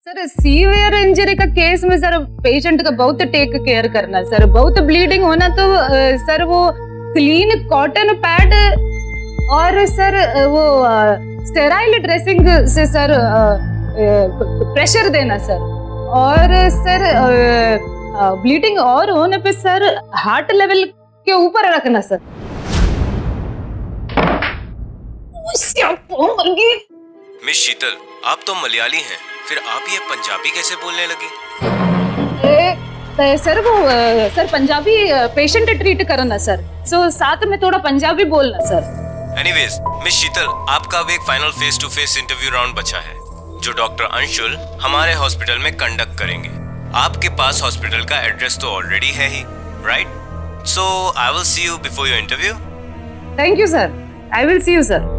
Sir severe injury का case में sir patient का बहुत टेक केयर करना सर, बहुत ब्लीडिंग होना तो सर वो क्लीन कॉटन पैड और सर वो स्टेराइल ड्रेसिंग से सर प्रेशर देना सर, और सर ब्लीडिंग और होने पे सर हार्ट लेवल के ऊपर रखना सर। मिस शीतल, आप तो मलयाली हैं, फिर आप ये पंजाबी कैसे बोलने लगी? सर वो सर पंजाबी पेशेंट ट्रीट करना सर, सो साथ में थोड़ा पंजाबी बोलना सर। एनीवेज, मिस शीतल, आपका अब एक final face to face interview round बचा है, जो डॉक्टर अंशुल हमारे हॉस्पिटल में कंडक्ट करेंगे। आपके पास हॉस्पिटल का एड्रेस तो ऑलरेडी है ही, right? So I will see you before your interview. Thank you sir, I will see you sir.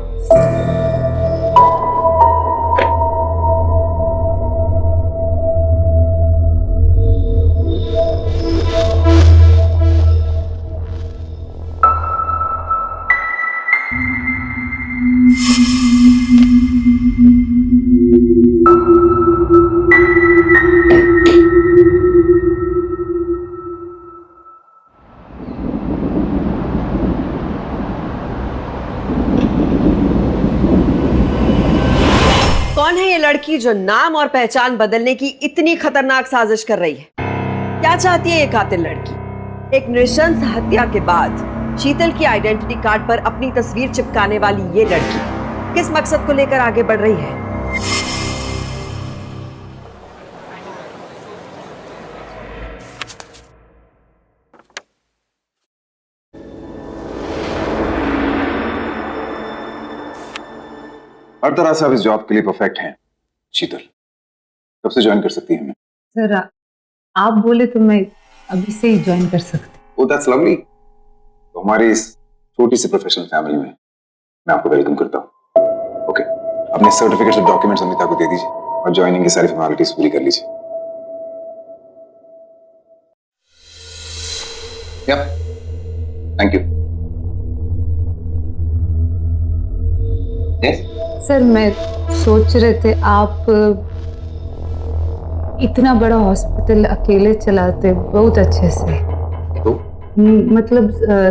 कौन है ये लड़की जो नाम और पहचान बदलने की इतनी खतरनाक साजिश कर रही है? क्या चाहती है ये कातिल लड़की? एक नृशंस हत्या के बाद शीतल की आइडेंटिटी कार्ड पर अपनी तस्वीर चिपकाने वाली ये लड़की किस मकसद को लेकर आगे बढ़ रही है? हर तरह से आप इस जॉब के लिए परफेक्ट हैं शीतल। कब से ज्वाइन कर सकती हैं हमें? सर आप बोले तो मैं अभी से ही ज्वाइन कर सकती। Oh that's lovely. तो हमारी इस छोटी सी प्रोफेशनल फैमिली में मैं आपको वेलकम करता हूँ। ओके, अपने सर्टिफिकेट्स और डॉक्यूमेंट्स अमिता को दे दीजिए और ज्वाइनिंग की सारी फॉर्मेलिटीज पूरी कर लीजिए। या थैंक यू। यस सर मैं सोच रहे थे आप इतना बड़ा हॉस्पिटल अकेले चलाते बहुत अच्छे से, तो मतलब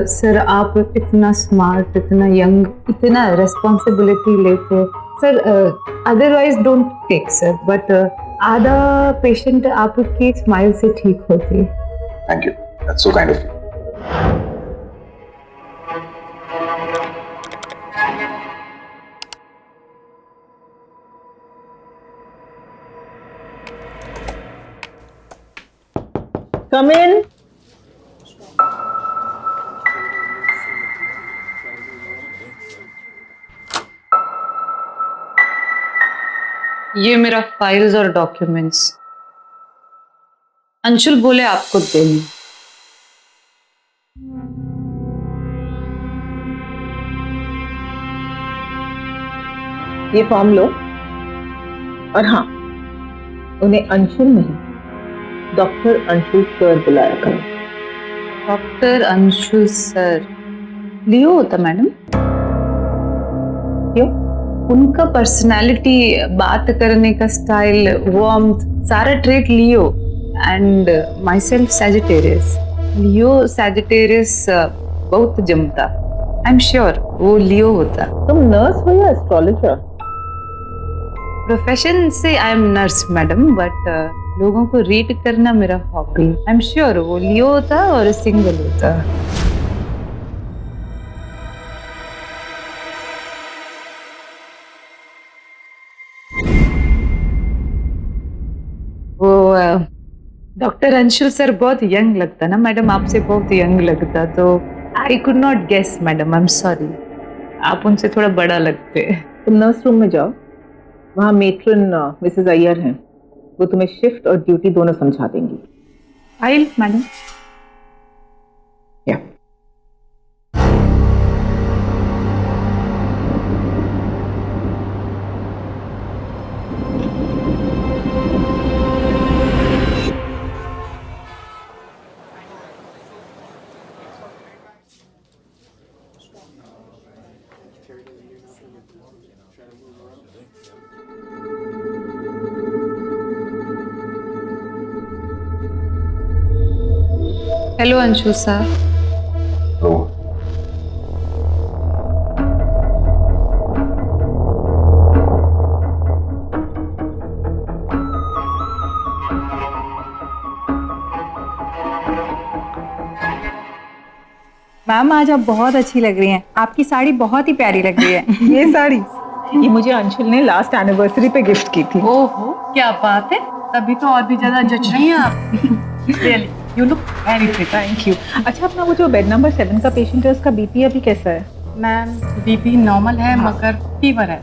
सर आप इतना स्मार्ट, इतना यंग, इतना रेस्पॉन्सिबिलिटी लेते sir, otherwise don't take sir, but आधा पेशेंट आपकी स्माइल से ठीक होती। Thank you, that's so kind of you. Come in. ये मेरा फाइल्स और डॉक्यूमेंट्स अंशुल बोले आपको देनी। ये फॉर्म लो, और हाँ, उन्हें अंशुल नहीं, डॉक्टर अंशुल सर बुलाया करो। डॉक्टर अंशुल सर लियो होता मैडम? क्यों? उनका पर्सनालिटी, बात करने का स्टाइल, वार्मथ, सारा trait Leo, and my self Sagittarius. Leo Sagittarius बहुत जमता, आई एम श्योर वो लियो होता। तुम नर्स हो या एस्ट्रोलॉजर? प्रोफेशन से I am nurse madam, but लोगों को रीड करना मेरा हॉबी। आई एम श्योर वो लियो होता और सिंगल होता। वो डॉक्टर अंशुल सर बहुत यंग लगता ना मैडम, आपसे बहुत यंग लगता, तो I could not guess madam, I am sorry. आप उनसे थोड़ा बड़ा लगते। तुम नर्स रूम में जाओ, वहाँ मेट्रन मिसेस अय्यर हैं, वो तुम्हें शिफ्ट और ड्यूटी दोनों समझा देंगी। आई मैडम। या हेलो अंशु सर। तो मैम आज आप बहुत अच्छी लग रही हैं। आपकी साड़ी बहुत ही प्यारी लग रही है। ये साड़ी ये मुझे अंशुल ने लास्ट एनिवर्सरी पे गिफ्ट की थी। ओहो क्या बात है, तभी तो और भी ज्यादा जच रही हैं आप। Really you look very pretty. Thank you. अच्छा, अपना वो जो बेड नंबर 7 का पेशेंट है उसका बीपी अभी कैसा है? मैम बीपी नॉर्मल है मगर फीवर है।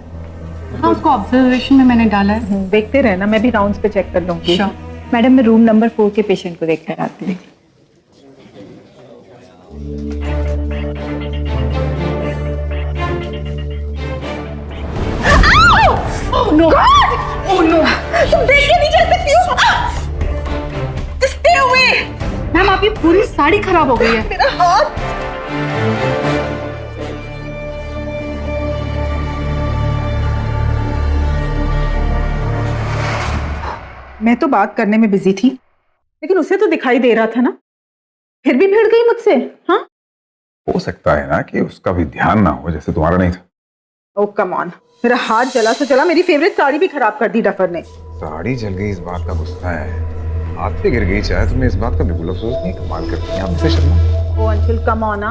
हाँ उसको ऑब्जर्वेशन में मैंने डाला है। देखते रहना, मैं भी राउंड्स पे चेक कर लूंगी। Sure. मैडम मैं रूम नंबर 4 के पेशेंट को देख कर आती हूँ। Oh no! Oh no! तुम देख के नहीं जा सकती हो। Stay away! मैम आपकी पूरी साड़ी खराब हो गई है। मेरा हाथ। मैं तो बात करने में बिजी थी, लेकिन उसे तो दिखाई दे रहा था ना, फिर भी भिड़ गई मुझसे। हाँ, हो सकता है ना कि उसका भी ध्यान ना हो जैसे तुम्हारा नहीं था। ओ कम ऑन, मेरा हाथ जला तो जला, मेरी फेवरेट साड़ी भी खराब कर दी डफर ने। साड़ी जल गई इस बात का गुस्सा है, हाथ पे गिर गई चाहे, तुम्हें इस बात का बिल्कुल अफसोस नहीं। कमाल करती हैं आप से शर्मा। ओ अंशुल कम ऑन ना,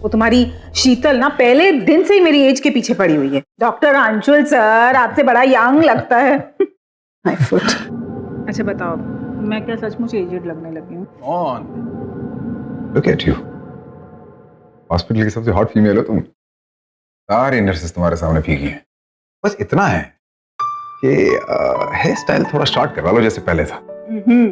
वो तुम्हारी शीतल ना पहले दिन से ही मेरी एज के पीछे पड़ी हुई है। डॉक्टर अंशुल सर आपसे बड़ा यंग लगता है। My foot. अच्छा बताओ, मैं क्या सचमुच एजेड लगने लगी हूँ? लुक एट यू, हॉस्पिटल की सबसे हॉट फीमेल हो तुम। सारी नर्सेस तुम्हारे सामने फीकी हैं। बस इतना है कि हेयर स्टाइल थोड़ा शॉर्ट करवा लो जैसे पहले था।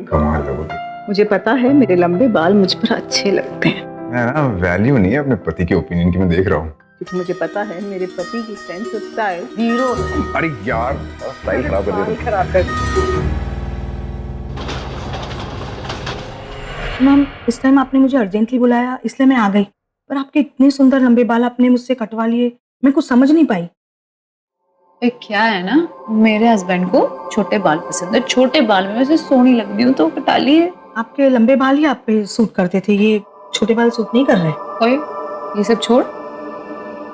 कमाल लगोगी। मुझे पता है मेरे लंबे बाल मुझ पर अच्छे लगते हैं, मैं ना वैल्यू नहीं है अपने पति के ओपिनियन की, मैं देख रहा हूँ। क्योंकि मुझे पता है मेरे पति की सेंस ऑफ स्टाइल जीरो। अरे यार स्टाइल खराब कर दे। खराब कर दी। मैम इस टाइम आपने मुझे अर्जेंटली बुलाया इसलिए मैं आ गई, पर आपके इतने सुंदर लंबे बाल आपने मुझसे कटवा लिए, मैं कुछ समझ नहीं पाई। क्या है ना, मेरे हस्बैंड को छोटे बाल पसंद है, छोटे बाल में वैसे सोहनी लगती हूँ तो कटा लिए। आपके लंबे बाल ही आप पे सूट करते थे, ये छोटे बाल सूट नहीं कर रहे। ओए ये सब छोड़,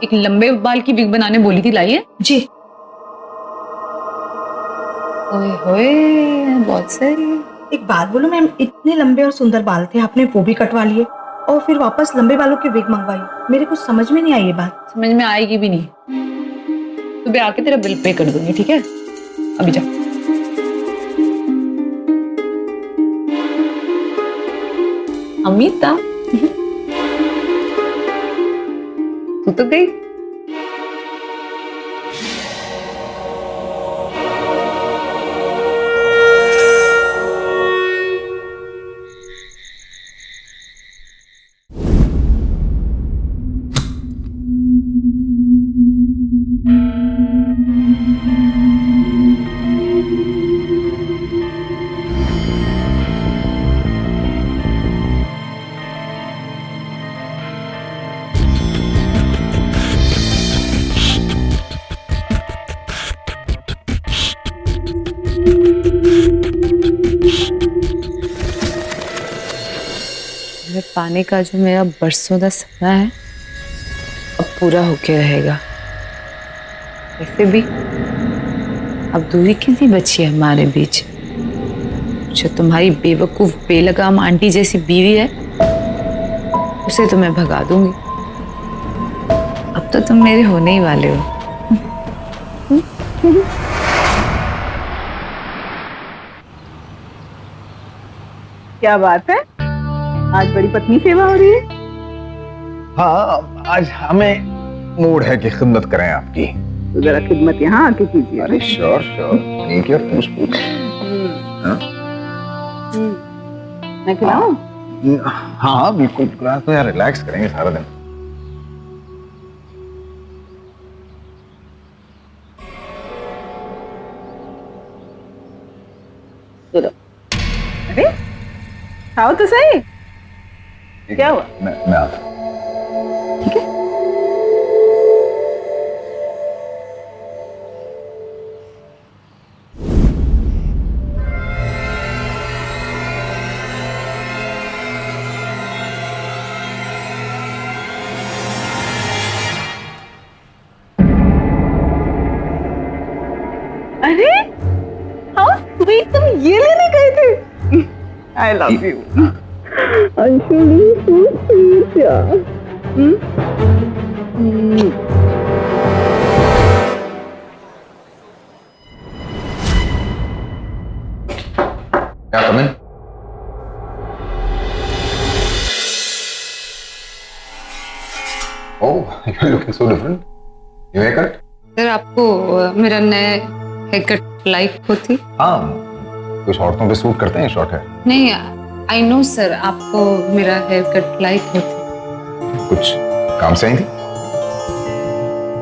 एक लंबे बाल की विग बनाने बोली थी, लाइए। जी ओए होए बहुत सही। एक बात बोलो मैम, इतने लंबे और सुंदर बाल थे, आपने वो भी कटवा लिए और फिर वापस लंबे बालों की विग मंगवाई। मेरे को समझ में नहीं आई ये बात। समझ में आएगी भी नहीं, सुबह आके तेरा बिल पे कर दूंगी, ठीक है? अभी जा। अमिता तू तो गई। पाने का जो मेरा बरसों का सपना है अब पूरा होके रहेगा। वैसे भी अब दूरी कितनी बची है हमारे बीच। जो तुम्हारी बेवकूफ बेलगाम आंटी जैसी बीवी है उसे तो मैं भगा दूंगी। अब तो तुम मेरे होने ही वाले हो। क्या बात है, आज बड़ी पत्नी सेवा हो रही है। हाँ आज हमें मूड है कि खिदमत करें आपकी। तो जरा खिदमत यहाँ आके कीजिए। अरे श्योर श्योर, ठीक है पूछ। मैं खिलाऊं? हाँ बिल्कुल, तो यार रिलैक्स करेंगे सारा दिन। चलो। अरे खाओ तो सही। क्या हुआ? मैं आता हूँ। ठीक है। अभी तुम ये लेने गए थे? आई लव यू अंशुली, तू स्वीट यार। क्या कम इन? Oh, you're looking so different. New haircut? Sir आपको मेरा नया हेयर कट लाइक होती? हाँ, कुछ औरतों पे सूट करते हैं शॉर्ट हेयर। नहीं, आई नो सर, आपको मेरा हेयर कट लाइक होती। कुछ काम से आई थी?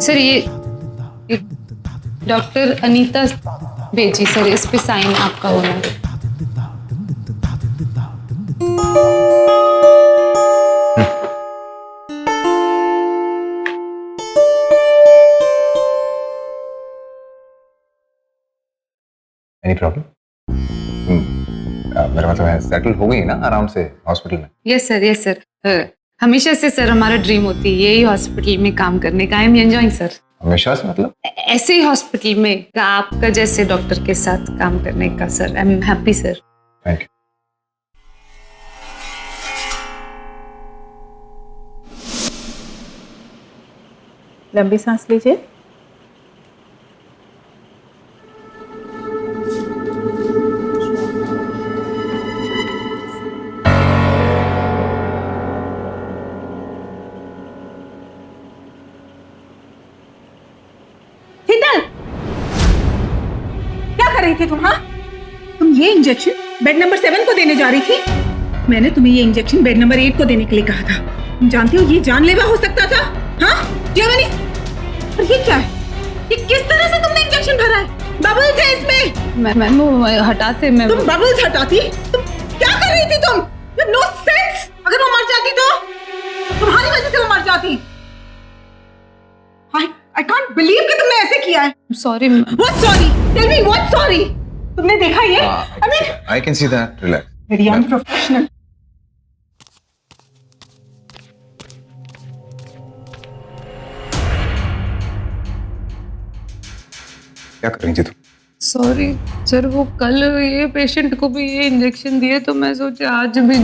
सर ये डॉक्टर अनीता भेजी सर, इस पे साइन आपका होना है। Any problem? मेरा मतलब है सेटल हो गई ना आराम से हॉस्पिटल में? Yes sir. हमेशा से सर हमारा ड्रीम होती है यही हॉस्पिटल में काम करने का। I am enjoying sir. हमेशा से मतलब? ऐसे ही हॉस्पिटल में आपका जैसे डॉक्टर के साथ काम करने का sir. I am happy sir. Thank you. लंबी सांस लीजिए। क्या कर रही थी तुम? हाँ, तुम ये इंजेक्शन बेड नंबर 7 को देने जा रही थी। मैंने तुम्हें ये इंजेक्शन बेड नंबर 8 को देने के लिए कहा था। तुम जानती हो ये जानलेवा हो सकता था। हाँ और ये क्या है? ये किस तरह से तुमने इंजेक्शन भरा है? बबल्स है इसमें। मैम हटाते मैं तुम बबल्स हटाती? तुम क्या कर रही थी तुम? No sense. अगर वो मर जाती तो तुम्हारी वजह से वो मर जाती। I can't believe कि तुमने ऐसे किया है। Sorry. What sorry? Tell me what sorry? तुमने देखा ये? I mean, I can see that. Relax. very unprofessional. क्या कर रही थी तुम? सॉरी सर, वो कल ये पेशेंट को भी ये इंजेक्शन दिए तो मैं सोचा आज भी।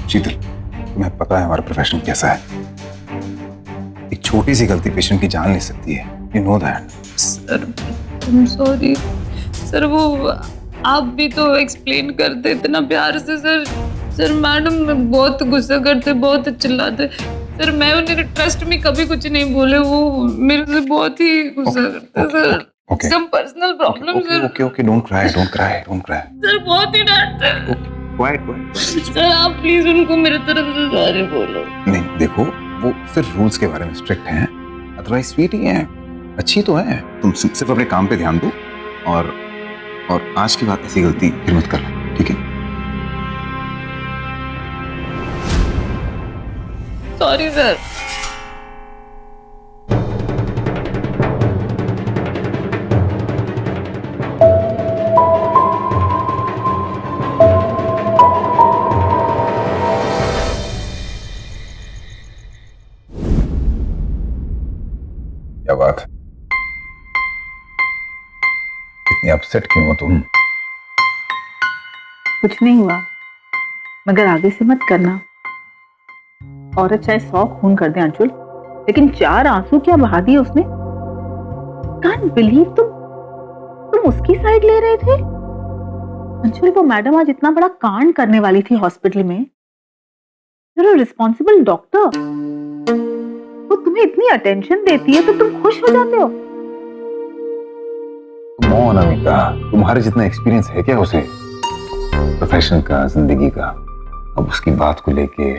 शीतल, तुम्हें पता है हमारा प्रोफेशन कैसा है। एक छोटी सी गलती पेशेंट की जान ले सकती है। You know that. Sir sorry sir, वो आप भी तो एक्सप्लेन करते इतना प्यार से सर मैडम बहुत गुस्सा करते, बहुत चिल्लाते सर। मैं उन्हें ट्रस्ट में कभी कुछ नहीं बोले, वो मेरे से बहुत ही गुस्सा करते sir. Some personal problem sir. Okay, don't cry. Sir बहुत ही डांटते। Quiet. सर आप प्लीज उनको मेरे तरफ से सॉरी बोलो। नहीं, देखो वो सिर्फ रूल्स के बारे में स्ट्रिक्ट हैं, अदरवाइज स्वीट ही हैं, अच्छी तो है। तुम सिर्फ अपने काम पे ध्यान दो और आज की बात ऐसी गलती फिर मत करना, ठीक है? Sorry sir. क्या बात है? इतनी अपसेट क्यों हो तुम? कुछ नहीं हुआ, मगर आगे से मत करना। औरत चाहे 100 खून कर दे अंशुल, लेकिन 4 आंसू क्या बहा दिए उसने। कांट बिलीव तुम उसकी साइड ले रहे थे। अंशुल, वो मैडम आज इतना बड़ा कांड करने वाली थी हॉस्पिटल में। रिस्पॉन्सिबल डॉक्टर, वो तुम्हें इतनी अटेंशन देती है तो तुम खुश हो जाते हो। कमॉन अमिता, तुम्हारे जितना एक्सपीरियंस है क्या उसे प्रोफेशन का, जिंदगी का? अब उसकी बात को लेके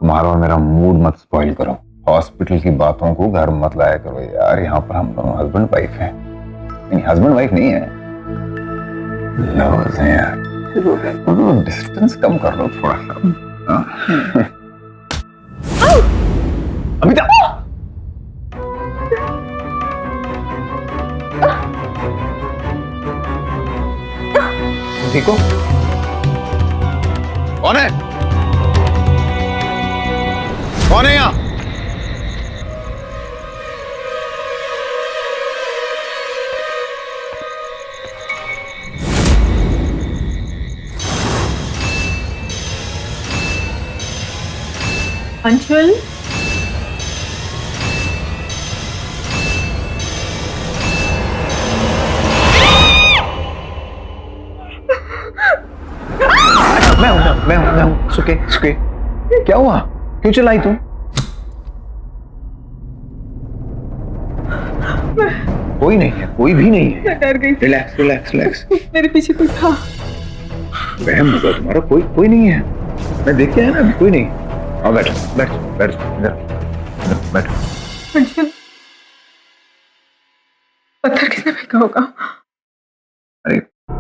तुम्हारा और मेरा मूड मत स्पॉइल करो। हॉस्पिटल की बातों को घर मत लाया करो यार। यहाँ पर हम दोनों हस्बैंड वाइफ हैं। नहीं, हस्बैंड वाइफ नहीं है, लवर्स हैं यार। डिस्टेंस कम कर लो थोड़ा सा। अमिता, ठीक हो? कौन है? कौन है यहाँ? अंशुल, मैं हूँ सुके सुके। क्या हुआ, क्यों चिल्लाई तुम? कोई नहीं है, कोई भी नहीं है। मैं डर गई। Relax relax relax. मेरे पीछे कोई था। वहम होगा तुम्हारा, कोई नहीं है। मैं देख के आया ना, कोई नहीं। आओ बैठो बैठो बैठो इधर बैठो। अंशुल, पत्थर किसने फेंका होगा? अरे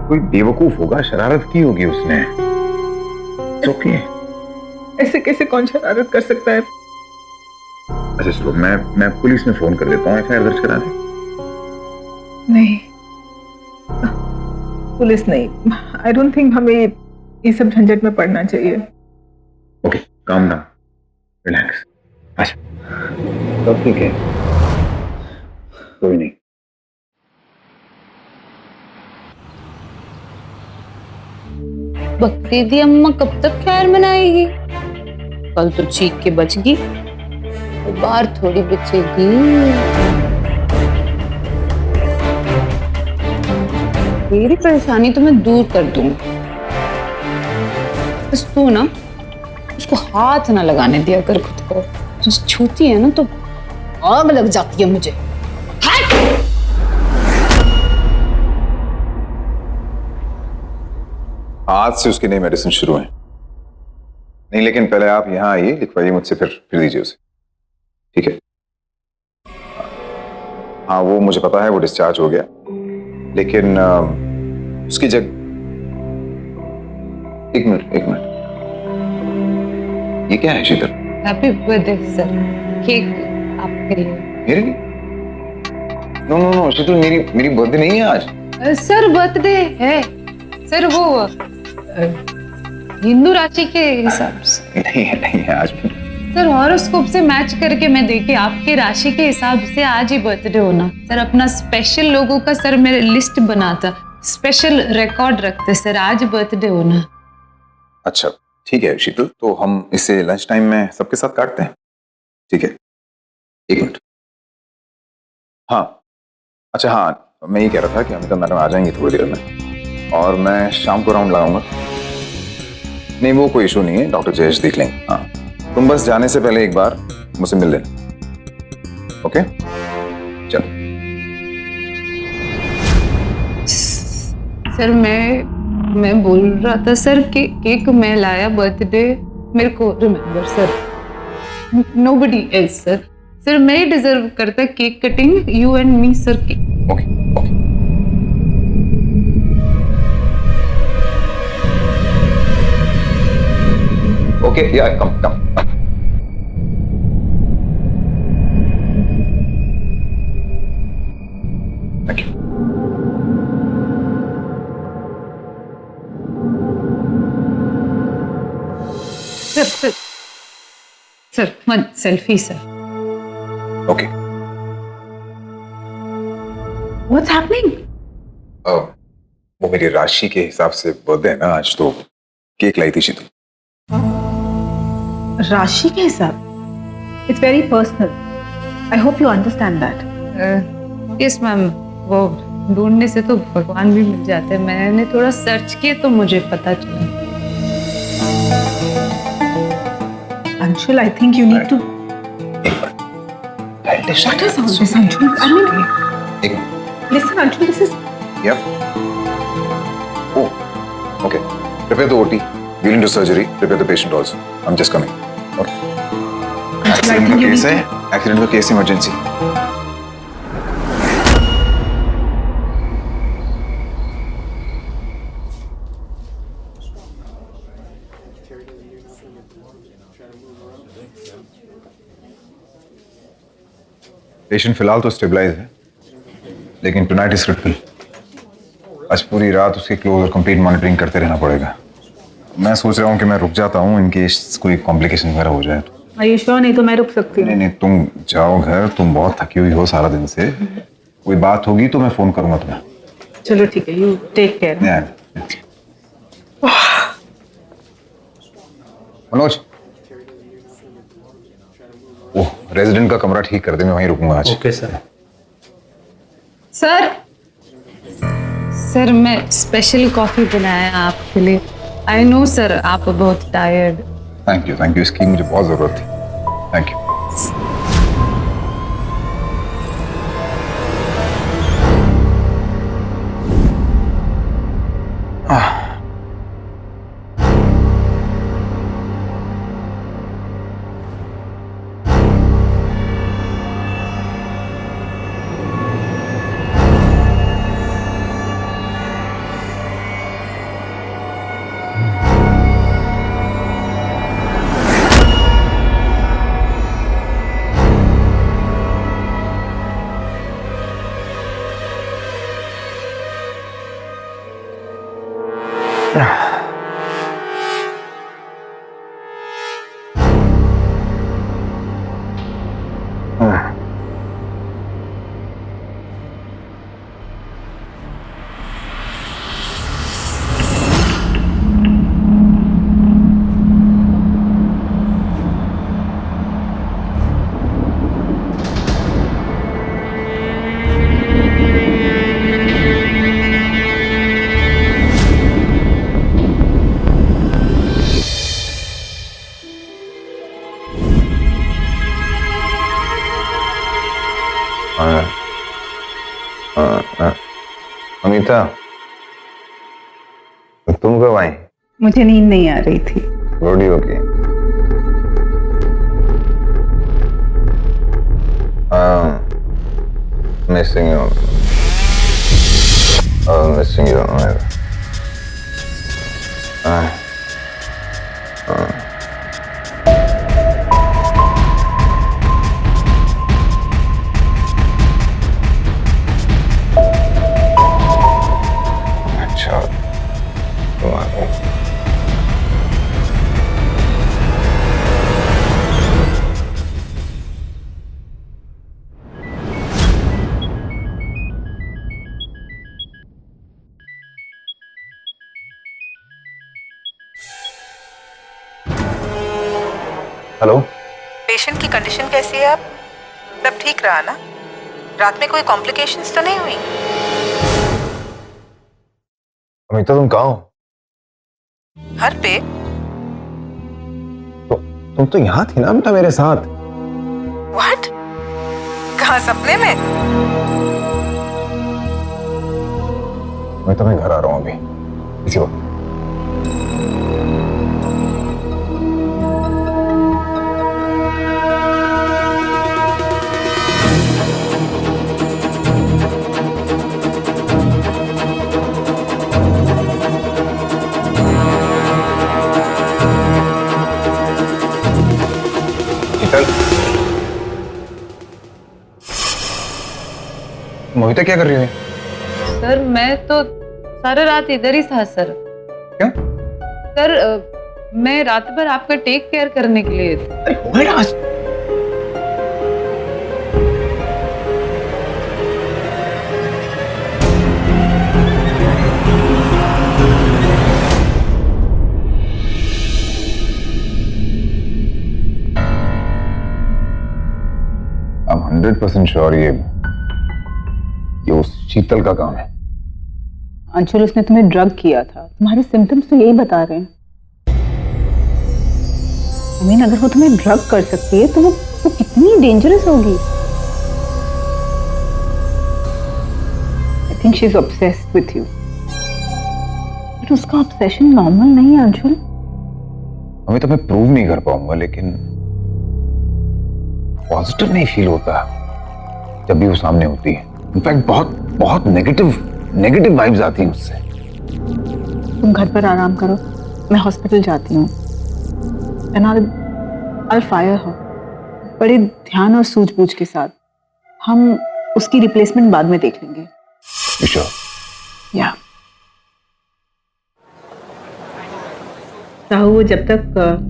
कोई बेवकूफ होगा, शरारत की होगी उसने। ओके। ऐसे कैसे कौन शरारत कर सकता है? अच्छा चलो, मैं पुलिस में फोन कर देता हूँ, एफआईआर दर्ज करा दे। नहीं, पुलिस नहीं। आई डोंट थिंक हमें ये सब झंझट में पड़ना चाहिए। Okay, calm down, relax. अच्छा सब ठीक है, कोई नहीं। बकरीदी अम्मा कब तक खैर मनाएगी? कल तो चीख के बच गई, बाहर थोड़ी बचेगी। मेरी परेशानी तो मैं दूर कर दूंगी, बस तू ना उसको हाथ ना लगाने दिया कर खुद को। तो छूती है ना तो आग लग जाती है मुझे। आज से उसकी नई मेडिसिन शुरू है। नहीं लेकिन पहले आप यहाँ आइए, लिखवाइए मुझसे, फिर दीजिए उसे, ठीक है? हाँ वो मुझे पता है, वो डिस्चार्ज हो गया, लेकिन उसकी जगह एक मिनट ये क्या है शीतल? हैप्पी बर्थडे सर, केक आपके लिए। मेरे लिए? नो शीतल, मेरी बर्थडे नहीं है आज। सर बर्थडे है सर, वो हिंदू राशि के हिसाब से। नहीं है आज भी। सर हॉरोस्कोप से मैच करके मैं देखी, आपके राशि के हिसाब से आज ही बर्थडे होना। सर अपना स्पेशल लोगों का सर मेरे लिस्ट बनाता, स्पेशल रिकॉर्ड रखते सर, आज बर्थडे होना। अच्छा ठीक है शीतल, तो हम इसे लंच टाइम में सबके साथ काटते हैं, ठीक है? एक मिनट। हाँ अच्छा, हाँ मैं ये कह रहा था कि अमिता मैडम आ जाएंगी थोड़ी देर में, और मैं शाम को राउंड लगाऊंगा। नहीं वो कोई इशू नहीं है, डॉक्टर जयेश देख लेंगे। हाँ तुम बस जाने से पहले एक बार मुझसे मिल लेना, ओके? चलो। सर मैं बोल रहा था सर कि केक मैं लाया बर्थडे मेरे को remember sir, nobody else sir. Sir मैं ही डिजर्व करता cake cutting, you and me sir. Okay okay yeah come thank you. Sir one selfie sir. Okay What's happening? वो मेरी राशि के हिसाब से बर्थडे है ना आज, तो केक लाई थी शीतल। राशि के हिसाब? It's very personal. I hope you understand that. Yes ma'am, वो ढूंढने से तो भगवान भी मिल जाते हैं। मैंने थोड़ा सर्च किया तो मुझे पता चला। Anshul, I think you need to. What is all this, Anshul? I mean, एक minute. listen, Anshul, this is. Yep. Oh, okay. Prepare the OT. We'll into surgery. Prepare the patient also. I'm just coming. Okay. Accident का case है. Accident का case emergency. Patient फिलहाल तो stabilise है, लेकिन tonight is critical. आज पूरी रात उसकी क्लोज और कंप्लीट मॉनिटरिंग करते रहना पड़ेगा। मैं सोच रहा हूँ कि मैं रुक जाता हूँ इन केस कोई कॉम्प्लिकेशन वगैरह हो जाए तो। Are you sure? नहीं तो मैं रुक सकती हूँ। नहीं तुम जाओ घर, तुम बहुत थकी हुई हो सारा दिन से। कोई बात होगी तो मैं फोन करूंगा तुम्हें। चलो ठीक है, you take care. Manoj resident का कमरा ठीक कर दे, मैं वहीं रुकूंगा आज। Okay sir. सर मैं स्पेशल कॉफी बनाया आपके लिए। आई नो सर आप बहुत टायर्ड। थैंक यू, इसकी मुझे बहुत जरूरत थी। Thank you. अमिता, तुम कब आई? मुझे नींद नहीं आ रही थी। थोड़ी होगी। Missing you, missing you. अच्छा, तुम्हारे हेलो, पेशेंट की कंडीशन कैसी है? आप सब ठीक रहा ना? रात में कोई कॉम्प्लिकेशंस तो नहीं हुई? अमिता तुम कहाँ हो? घर पे? तो तुम तो यहाँ थी ना अमिता मेरे साथ। व्हाट? कहाँ, सपने में? अमिता मैं घर आ रहा हूँ अभी, इसी वक्त। मोहिता क्या कर रही है? सर मैं तो सारा रात इधर ही था सर। क्या? सर मैं रात भर आपका टेक केयर करने के लिए थी। अरे हो गया आज। I'm 100% श्योर ये उस शीतल का काम है। अंशुल, उसने तुम्हें ड्रग किया था। तुम्हारे सिम्टम्स तो यही बता रहे हैं। अगर वो तुम्हें ड्रग कर सकती है तो वो कितनी डेंजरस होगी। I think she is obsessed with you. But उसका ऑब्सेशन नॉर्मल नहीं है अंशुल। अभी तो मैं प्रूव नहीं कर पाऊंगा, लेकिन पॉजिटिव नहीं फील होता जब भी वो सामने होती है। इनफैक्ट बहुत नेगेटिव वाइब्स आती हैं उससे। तुम घर पर आराम करो, मैं हॉस्पिटल जाती हूँ। And I'll fire her। बड़े ध्यान और सूझबूझ के साथ। हम उसकी रिप्लेसमेंट बाद में देख लेंगे। या साहू, वो जब तक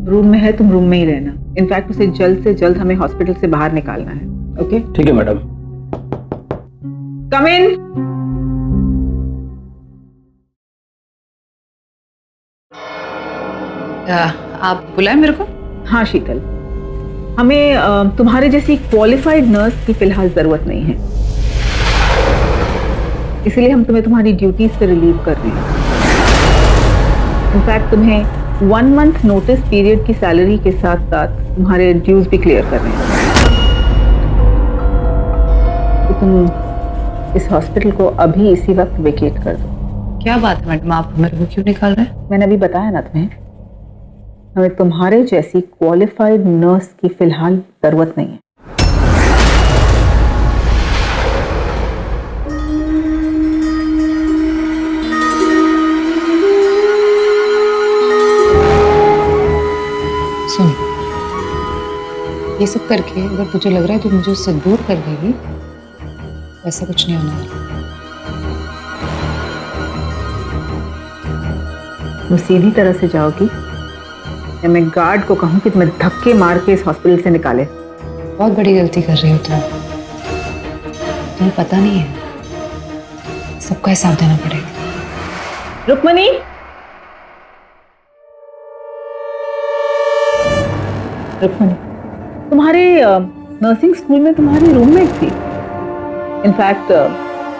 रूम में है तुम रूम में ही रहना। इनफैक्ट उसे जल्द से जल्द हमें हॉस्पिटल से बाहर निकालना है। ओके? ठीक है मैडम। कम इन। आप बुलाए मेरे को? हाँ शीतल, हमें तुम्हारे जैसी क्वालिफाइड नर्स की फिलहाल जरूरत नहीं है, इसलिए हम तुम्हें तुम्हारी ड्यूटी से रिलीव कर रहे हैं। इनफैक्ट तुम्हें 1 मंथ नोटिस पीरियड की सैलरी के साथ साथ तुम्हारे ड्यूज भी क्लियर कर रहे हैं। तो तुम इस हॉस्पिटल को अभी इसी वक्त वेकेट कर दो। क्या बात है मैडम, आप मेरे को क्यों निकाल रहे हैं? मैंने अभी बताया ना तुम्हें, हमें तुम्हारे जैसी क्वालिफाइड नर्स की फिलहाल जरूरत नहीं है। सुन, ये सब करके अगर तुझे लग रहा है तू मुझे उससे दूर कर देगी, ऐसा कुछ नहीं होने वाला। तुम सीधी तरह से जाओगी या मैं गार्ड को कहूँ कि तुम्हें धक्के मार के इस हॉस्पिटल से निकाले? बहुत बड़ी गलती कर रही हो तुम। तुम्हें पता नहीं है, सबका हिसाब देना पड़ेगा। रुक्मणी, रुक्मणी, तुम्हारे नर्सिंग स्कूल में तुम्हारी रूममेट थी, इनफैक्ट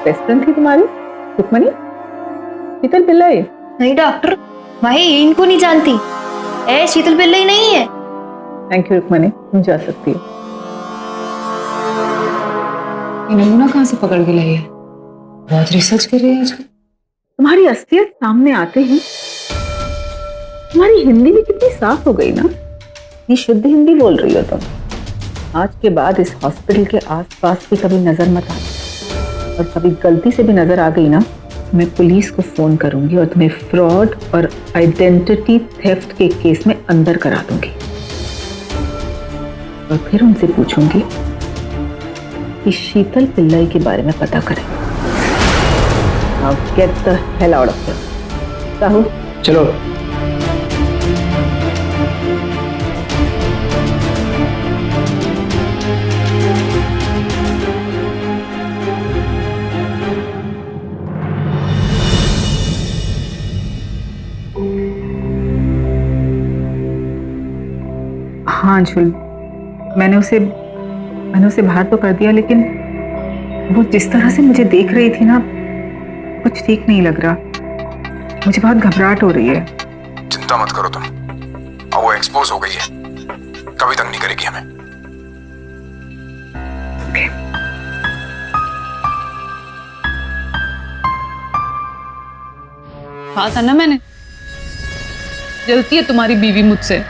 बेस्ट फ्रेंड थी तुम्हारी, रुक्मणी, शीतल पिल्लाई। नहीं डॉक्टर, मैं इनको नहीं जानती। ए शीतल पिल्लाई नहीं है। थैंक यू रुक्मणी, तुम जा सकती हो। ये नमूना कहाँ से पकड़ के लाई है? बहुत रिसर्च कर रही है आजकल। तुम्हारी असलियत सामने आते ही तुम्हारी हिंदी भी कितनी साफ हो गई ना। ये शुद्ध हिंदी बोल रही हो तुम। आज के बाद इस हॉस्पिटल के आसपास भी कभी नजर मत आना, और कभी गलती से भी नजर आ गई ना, मैं पुलिस को फोन करूंगी और तुम्हें फ्रॉड और आइडेंटिटी थेफ्ट के केस में अंदर करा दूंगी, और फिर उनसे पूछूंगी कि शीतल पिल्लाई के बारे में पता करें। Now get the hell out of here. Sahu, चलो। हाँ अंशुल, मैंने उसे बाहर तो कर दिया, लेकिन वो जिस तरह से मुझे देख रही थी ना, कुछ ठीक नहीं लग रहा। मुझे बहुत घबराहट हो रही है। चिंता मत करो तुम, अब वो एक्सपोज हो गई है, कभी तंग नहीं करेगी हमें। कहा था ना मैंने, जलती है तुम्हारी बीवी मुझसे।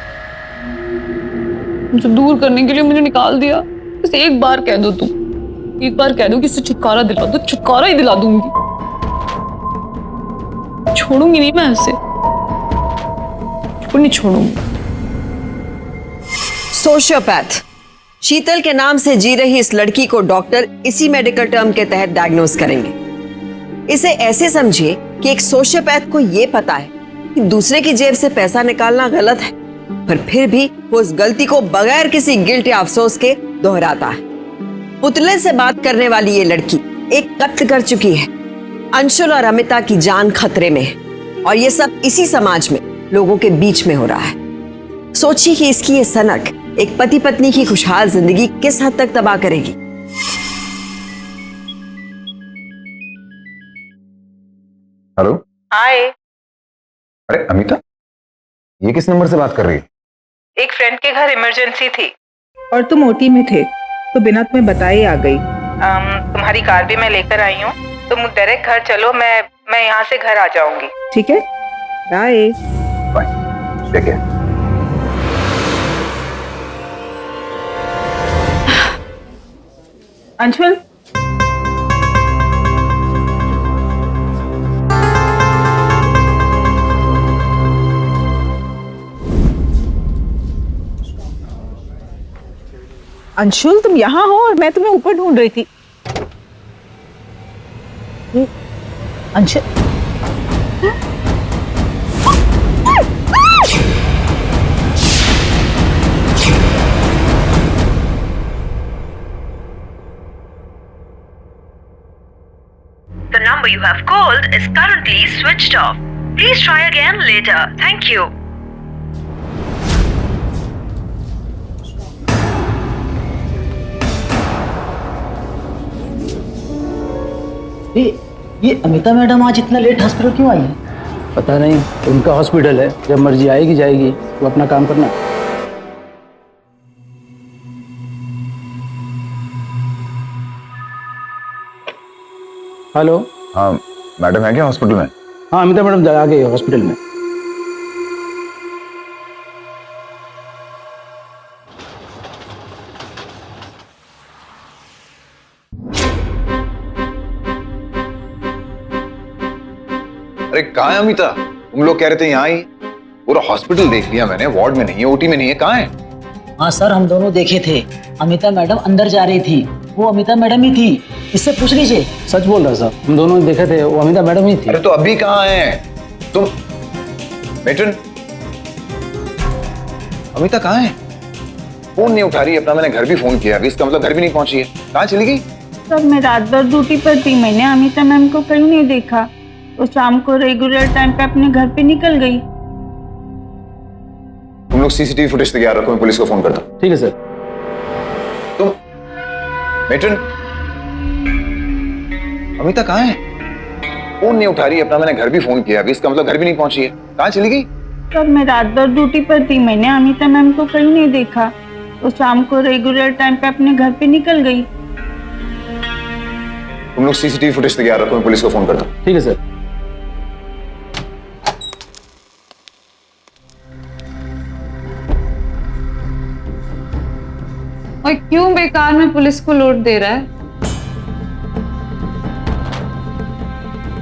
मुझे दूर करने के लिए मुझे निकाल दिया। बस एक बार कह दो तुम, एक बार कह दो कि इससे छुटकारा दिला दो, छुटकारा ही दिला दूंगी। छोड़ूंगी नहीं मैं उसे, नहीं छोड़ूंगी। सोशियोपैथ शीतल के नाम से जी रही इस लड़की को डॉक्टर इसी मेडिकल टर्म के तहत डायग्नोस करेंगे। इसे ऐसे समझिए कि एक सोशियोपैथ को यह पता है कि दूसरे की जेब से पैसा निकालना गलत है, पर फिर भी वो उस गलती को बगैर किसी गिल्ट या अफसोस के दोहराता है। पुतले से बात करने वाली ये लड़की एक कत्ल कर चुकी है। अंशुल और अमिता की जान खतरे में है, और ये सब इसी समाज में लोगों के बीच में हो रहा है। सोचिए कि इसकी ये सनक एक पति पत्नी की खुशहाल जिंदगी किस हद तक तबाह करेगी। हेलो। हाय। अरे अमिता, ये किस नंबर से बात कर रही है? एक फ्रेंड के घर इमरजेंसी थी और तुम ओटी में थे, तो बिना तुम्हें बताए आ गई। तुम्हारी कार भी मैं लेकर आई हूँ, तुम डायरेक्ट घर चलो, मैं यहाँ से घर आ जाऊंगी। ठीक है, bye. Bye, take care. Anshul, Anshul तुम यहाँ हो और मैं तुम्हें ऊपर ढूंढ रही थी। Anshul, The number you have called is currently switched off. Please try again later. Thank you. ये अमिता मैडम आज इतना लेट हॉस्पिटल क्यों आई है? पता नहीं, उनका हॉस्पिटल है, जब मर्जी आएगी जाएगी, वो अपना काम करना। हेलो। हाँ मैडम है क्या हॉस्पिटल में? हाँ अमिता मैडम आ गई हॉस्पिटल में। अरे कहाँ है अमिता? तुम लोग कह रहे थे यहाँ ही, पूरा हॉस्पिटल देख लिया मैंने, वार्ड में नहीं है, ओटी में नहीं है, कहाँ है? हाँ सर, हम दोनों देखे थे, अमिता मैडम अंदर जा रही थी, वो अमिता मैडम ही थी, इससे पूछ लीजिए। सच बोल रहा सर, हम दोनों देखे थे, वो अमिता मैडम ही थी। अरे तो अभी कहाँ है तुम? मेटन, अमिता कहाँ है? फोन नहीं उठा रही अपना, मैंने घर भी फोन किया, इसका मतलब घर भी नहीं पहुंची है, कहाँ चली गई? सर मैं रात भर ड्यूटी पर थी, मैंने अमिता मैम को कहीं नहीं देखा, तो शाम को रेगुलर टाइम पे अपने घर पे निकल गई। तुम लोग सीसीटीवी फुटेज तैयार रखो, मैं पुलिस को फोन करता हूँ। ठीक है सर। तुम मेटन, अमिता कहाँ है? फोन नहीं उठा रही अपना, मैंने घर भी फोन किया, इसका मतलब घर भी नहीं पहुंची है, कहाँ चली गई? सर मैं रात भर ड्यूटी पर थी, मैंने अमिता मैम को कहीं नहीं देखा, तो शाम को रेगुलर टाइम पे अपने घर पे निकल गई। तुम लोग सीसीटीवी फुटेज तैयार रखो, मैं पुलिस को फोन करता हूँ। ठीक है सर। और क्यों बेकार में पुलिस को लोड दे रहा है?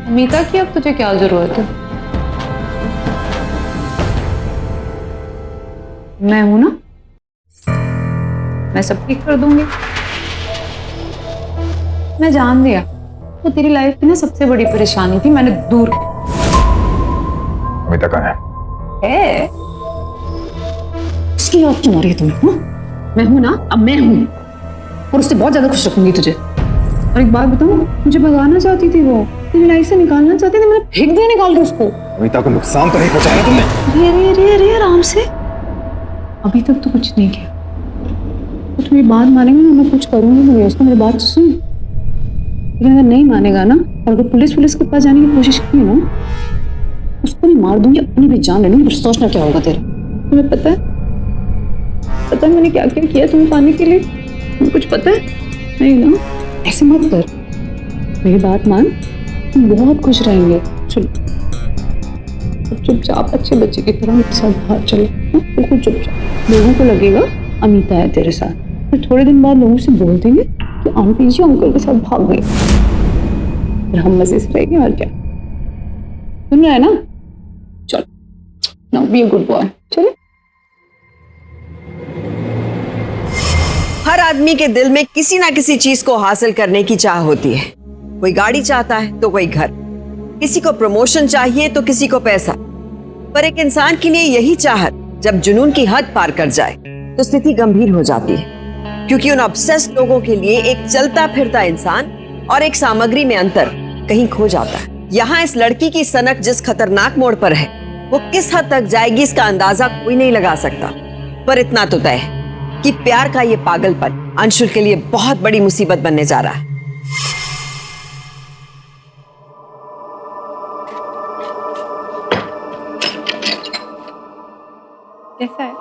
अमिता की अब तुझे क्या जरूरत है? मैं हूं ना, मैं सब ठीक कर दूंगी। मैं जान दिया तो तेरी लाइफ की ना सबसे बड़ी परेशानी थी, मैंने दूर। अमिता कहाँ है? उसकी याद क्यों आ रही है तुम्हें? हाँ? मैं हूं ना, अब मैं हूं और उससे बहुत ज्यादा खुश रखूंगी तुझे। और एक बात बताऊं, मुझे भगाना चाहती थी वो, तेरी लाइफ से निकालना चाहती थी, मैंने फेंक दिया निकाल के उसको। अमिता को नुकसान तो नहीं पहुंचाया तुमने? अरे अरे अरे आराम से, अभी तक तो कुछ नहीं किया। तो तुम ये बात मानेंगे ना, मैं कुछ करूंगी तो उसको मेरी बात सुन। लेकिन अगर नहीं मानेगा ना, और अगर पुलिस के पास जाने की कोशिश की ना, उसको भी मार दूंगी, अपनी भी जान ले लूंगी, फिर सोचना क्या होगा तेरा। तुम्हें पता है मैंने क्या क्या किया तुम्हें पाने के लिए? तुम्हें कुछ पता है? नहीं ना, ऐसे मत कर, मेरी बात मान, तुम बहुत खुश रहेंगे। चलो चुपचाप अच्छे बच्चे की तरह मेरे साथ बाहर चलो, बिल्कुल चुपचाप। लोगों को लगेगा अमिता है तेरे साथ, फिर थोड़े दिन बाद लोगों से बोल देंगे कि आंटी जी अंकल के साथ भाग गई, फिर हम मजे से रहेंगे। और क्या सुन रहा है ना? चलो now be a good boy. चलो। हर आदमी के दिल में किसी ना किसी चीज को हासिल करने की चाह होती है। कोई गाड़ी चाहता है तो कोई घर, किसी को प्रमोशन चाहिए तो किसी को पैसा। पर एक इंसान के लिए यही चाहत जब जुनून की हद पार कर जाए तो स्थिति गंभीर हो जाती है, क्योंकि उन ऑब्सेस्ड लोगों के लिए एक चलता फिरता इंसान और एक सामग्री में अंतर कहीं खो जाता है। यहाँ इस लड़की की सनक जिस खतरनाक मोड़ पर है, वो किस हद तक जाएगी इसका अंदाजा कोई नहीं लगा सकता। पर इतना तो तय है कि प्यार का ये पागलपन अंशुल के लिए बहुत बड़ी मुसीबत बनने जा रहा है। कैसा है?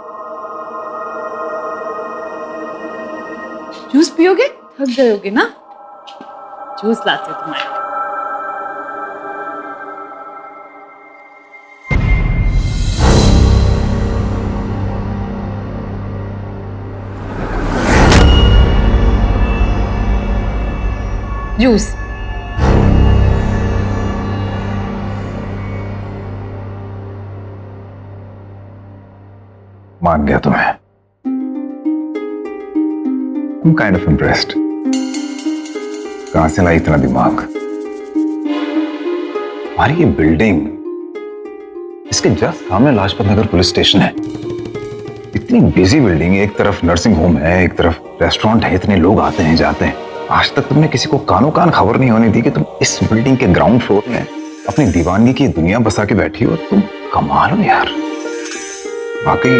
जूस पियोगे? थक गए होगे ना, जूस लाते हो तुम्हारे। जूस। मान गया तुम्हें। I'm kind of impressed. कहां से लाई इतना दिमाग? हमारी ये बिल्डिंग, इसके जस्ट सामने लाजपत नगर पुलिस स्टेशन है। इतनी बिजी बिल्डिंग, एक तरफ नर्सिंग होम है, एक तरफ रेस्टोरेंट है, इतने लोग आते हैं जाते हैं। आज तक तुमने किसी को कानों कान खबर नहीं होने दी कि तुम इस बिल्डिंग के ग्राउंड फ्लोर में अपनी दीवानगी की दुनिया बसा के बैठी हो। तुम कमाल हो यार, वाकई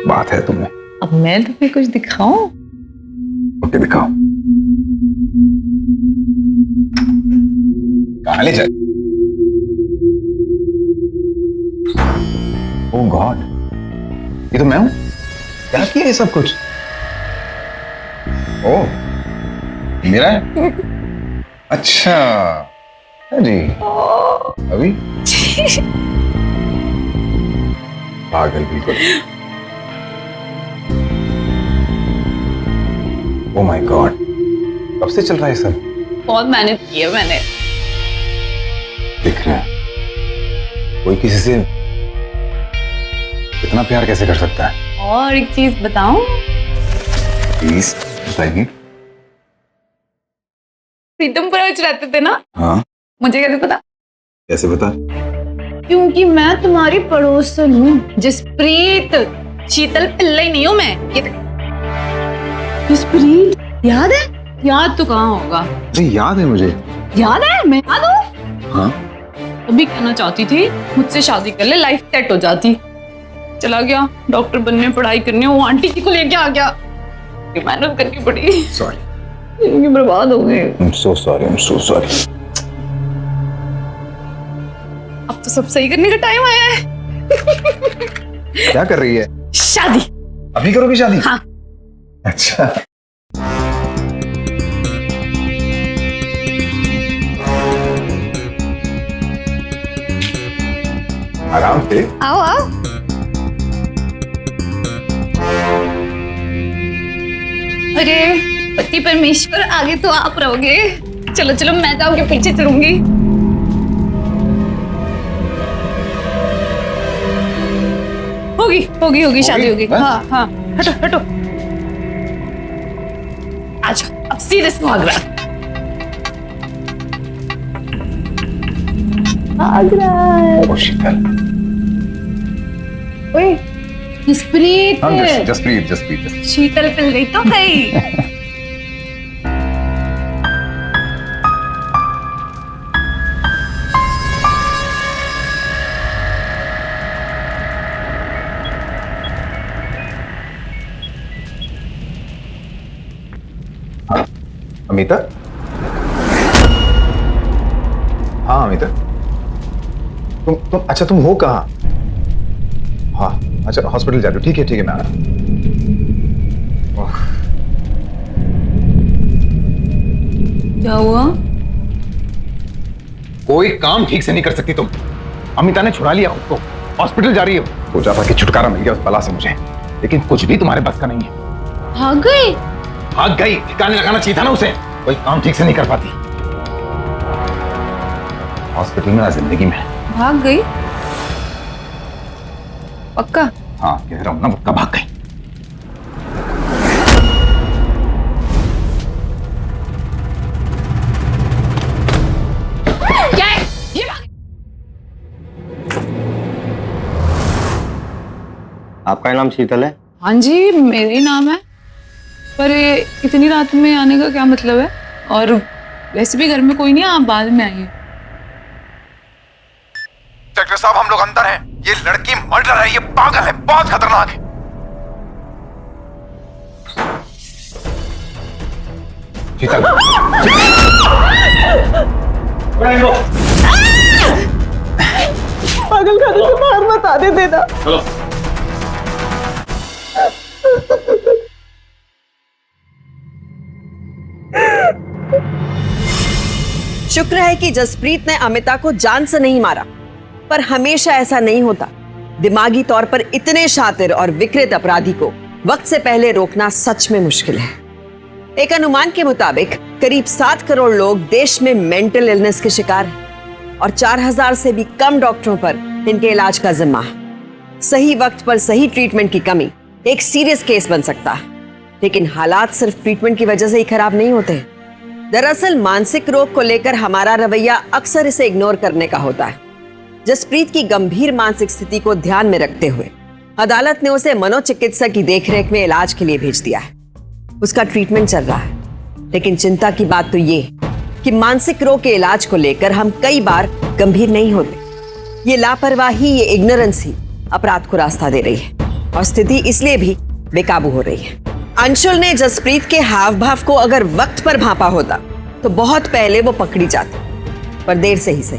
बात है तुम्हें। अब मैं तुम्हें कुछ दिखाऊं? ओके दिखाओ। कहाँ ले जाए? ओह गॉड, ये तो मैं हूं। क्या किया ये सब कुछ? ओह, मेरा है? अच्छा जी, अभी पागल बिल्कुल। ओह माय गॉड, कब से चल रहा है सब? बहुत मेहनत की है मैंने। दिख रहा है कोई किसी से इतना प्यार कैसे कर सकता है? और एक चीज बताऊं? प्लीज बताइए। प्रीतमपुरा में रहते थे ना? हाँ। मुझे कैसे पता? कैसे बता? क्योंकि मैं तुम्हारी पड़ोसन हूँ, जसप्रीत। शीतल पिल्लई नहीं हूँ मैं। ये जसप्रीत याद है? याद तो कहाँ होगा? जी याद है मुझे। याद है? मैं याद हूँ। हाँ। अभी कहना चाहती थी मुझसे शादी कर ले, लाइफ सेट हो जाती। चला गया डॉक्टर बनने, पढ़ाई करने, वो आंटी जी को लेके आ गया। मेहनत करनी पड़ी। सॉरी। जिंदगी बर्बाद हो गई। I'm so sorry, I'm so sorry. अब तो सब सही करने का टाइम आया है। क्या कर रही है? शादी। अभी करोगी शादी? हाँ। अच्छा। आराम से। आओ आओ। अरे पति परमेश्वर, आगे तो आप रहोगे। चलो चलो, मैं तो आपके पीछे चलूंगी। होगी होगी होगी शादी होगी। हाँ हाँ, हटो हटो। अच्छा अब सीधे सुहागरा। शीतल। ओए जसप्रीत। जसप्रीत। शीतल पिल गई तो गई। अमिता? हाँ अमिता, तुम अच्छा तुम हो कहाँ? हाँ अच्छा, हॉस्पिटल जा रहे हो? ठीक है मैं आ रहा हूं। क्या हुआ? कोई काम ठीक से नहीं कर सकती तुम। अमिता ने छुड़ा लिया खुद को, हॉस्पिटल जा रही है। सोचा था कि छुटकारा मिल गया उस बला से मुझे, लेकिन कुछ भी तुम्हारे बस का नहीं है। भाग गई? भाग गई, ठिकाने लगाना चाहिए था ना उसे। कोई काम ठीक से नहीं कर पाती। हॉस्पिटल में ना जिंदगी में। भाग गई? पक्का? हाँ कह रहा हूं ना, पक्का भाग गई। क्या है? ये आपका नाम शीतल है? हाँ जी मेरा ही नाम है, पर इतनी रात में आने का क्या मतलब है? और वैसे भी घर में कोई नहीं, आप बाद में आइए। डॉक्टर साहब हम लोग अंदर हैं। ये लड़की मर्डर है, ये पागल है, बहुत खतरनाक है। शीतल। पागल खाने से बाहर मत आने देना। चलो। शुक्र है कि जसप्रीत ने अमिता को जान से नहीं मारा, पर हमेशा ऐसा नहीं होता। दिमागी तौर पर इतने शातिर और विकृत अपराधी को वक्त से पहले रोकना सच में मुश्किल है। एक अनुमान के मुताबिक करीब 7 करोड़ लोग देश में मेंटल इलनेस के शिकार हैं और 4000 से भी कम डॉक्टरों पर इनके इलाज का जिम्मा है। सही वक्त पर सही ट्रीटमेंट की कमी एक सीरियस केस बन सकता है, लेकिन हालात सिर्फ ट्रीटमेंट की वजह से ही खराब नहीं होते। दरअसल मानसिक रोग को लेकर हमारा रवैया अक्सर इसे इग्नोर करने का होता है। जसप्रीत की गंभीर मानसिक स्थिति को ध्यान में रखते हुए अदालत ने उसे मनोचिकित्सक की देखरेख में इलाज के लिए भेज दिया है। उसका ट्रीटमेंट चल रहा है, लेकिन चिंता की बात तो ये कि मानसिक रोग के इलाज को लेकर हम कई बार गंभीर नहीं होते। ये लापरवाही, ये इग्नोरेंस ही अपराध को रास्ता दे रही है और स्थिति इसलिए भी बेकाबू हो रही है। अंशुल ने जसप्रीत के हाव भाव को अगर वक्त पर भांपा होता तो बहुत पहले वो पकड़ी जाती, पर देर से ही सही।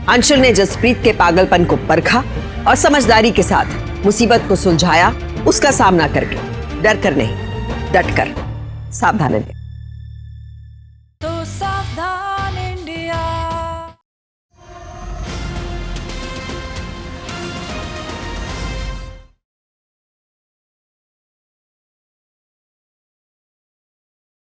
अंशुल ने जसप्रीत के पागलपन को परखा और समझदारी के साथ मुसीबत को सुलझाया, उसका सामना करके, डर कर नहीं, डट कर। सावधान रहे। तो सावधान।